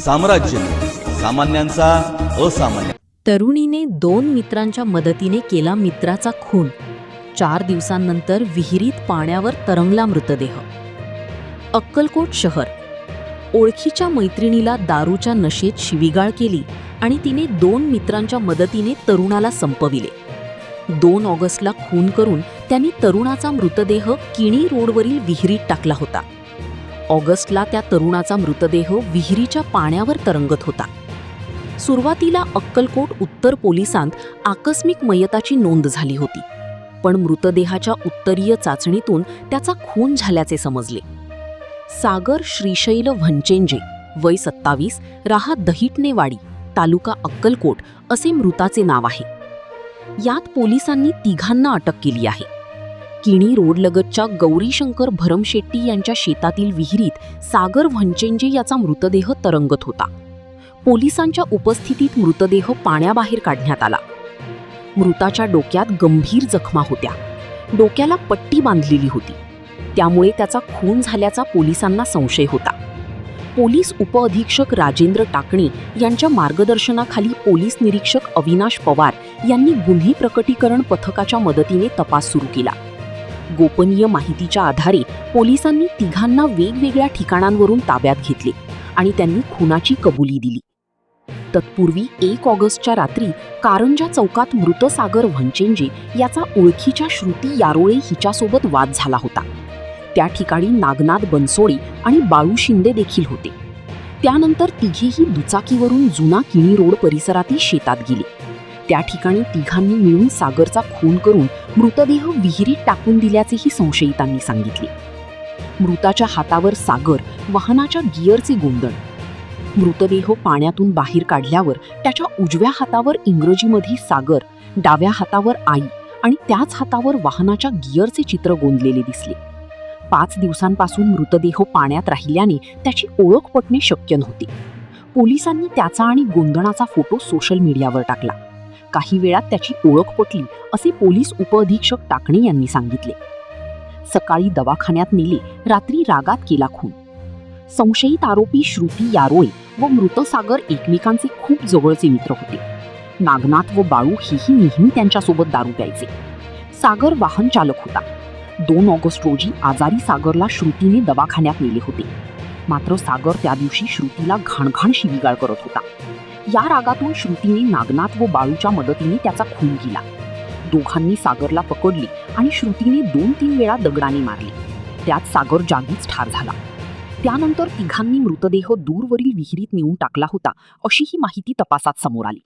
साम्राज्य, सामान्यांचा असामान्य. तरुणीने 2 मित्रांच्या मदतीने केला मित्राचा खून. 4 दिवसांनंतर विहिरीत पाण्यावर तरंगला मृतदेह. अक्कलकोट शहर. ओळखीच्या मैत्रिणीला दारूच्या नशेत शिवीगाळ केली आणि तिने 2 मित्रांच्या मदतीने तरुणाला संपविले. 2 ऑगस्टला खून करून त्यांनी तरुणाचा मृतदेह किणी रोडवरील विहिरीत टाकला होता. ऑगस्टला त्या तरुणाचा मृतदेह विहिरीच्या पाण्यावर तरंगत होता. सुरुवातीला अक्कलकोट उत्तर पोलिसांत आकस्मिक मयताची नोंद झाली होती, पण मृतदेहाच्या उत्तरीय चाचणीतून त्याचा खून झाल्याचे समजले. सागर श्रीशैल व्हंचेंजे, वय 27, राहा दहिटणेवाडी, तालुका अक्कलकोट असे मृताचे नाव आहे. यात पोलिसांनी 3घांना अटक केली आहे. किणी रोडलगतच्या गौरीशंकर भरमशेट्टी यांच्या शेतातील विहिरीत सागर व्हंचेंजे याचा मृतदेह तरंगत होता. पोलिसांच्या उपस्थितीत मृतदेह पाण्याबाहेर काढण्यात आला. मृताच्या डोक्यात गंभीर जखमा होत्या. डोक्याला पट्टी बांधलेली होती, त्यामुळे त्याचा खून झाल्याचा पोलिसांना संशय होता. पोलीस उपअधीक्षक राजेंद्र टाकणे यांच्या मार्गदर्शनाखाली पोलीस निरीक्षक अविनाश पवार यांनी गुन्हे प्रकटीकरण पथकाच्या मदतीने तपास सुरू केला. गोपनीय माहितीच्या आधारे पोलिसांनी 3घांना वेगवेगळ्या ठिकाणांवरून ताब्यात घेतले आणि त्यांनी खुनाची कबुली दिली. तत्पूर्वी 1 ऑगस्टच्या रात्री कारंजा चौकात मृत सागर व्हंचेंजे याचा ओळखीच्या श्रुती यारोळे हिच्यासोबत वाद झाला होता. त्या ठिकाणी नागनाथ बनसोडे आणि बाळू शिंदे देखील होते. त्यानंतर तिघेही दुचाकीवरून जुना किणी रोड परिसरातील शेतात गेले. त्या ठिकाणी 3घांनी मिळून सागरचा खून करून मृतदेह विहिरीत टाकून दिल्याचेही संशयितांनी सांगितले. मृताच्या हातावर सागर, वाहनाच्या गिअरचे गोंदण. मृतदेह पाण्यातून बाहेर काढल्यावर त्याच्या उजव्या हातावर इंग्रजीमध्ये सागर, डाव्या हातावर आई आणि त्याच हातावर वाहनाच्या गिअरचे चित्र गोंदलेले दिसले. 5 दिवसांपासून मृतदेह पाण्यात राहिल्याने त्याची ओळख पटणे शक्य नव्हते. पोलिसांनी त्याचा आणि गोंधणाचा फोटो सोशल मीडियावर टाकला. काही वेळात त्याची ओळख पटली असे पोलीस उपअधीक्षक टाकणे यांनी सांगितले. सकाळी दवाखान्यात नेले, रात्री रागात केला खून. संशयित आरोपी श्रुती यारोळे व मृत सागर एकमेकांचे खूप जवळचे मित्र होते. नागनाथ व बाळू हेही नेहमी त्यांच्यासोबत दारू प्यायचे. सागर वाहन चालक होता. 2 ऑगस्ट रोजी आजारी सागरला श्रुतीने दवाखान्यात नेले होते. मात्र सागर त्या दिवशी श्रुतीला घाणघाण शिवीगाळ करत होता. या रागातून श्रुतीने नागनाथ व बाळूच्या मदतीने त्याचा खून केला. दोघांनी सागरला पकडले आणि श्रुतीने 2-3 वेळा दगडाने मारले. त्यात सागर जागीच ठार झाला. त्यानंतर 3घांनी मृतदेह दूरवरील विहिरीत नेऊन टाकला होता, अशी ही माहिती तपासात समोर आली.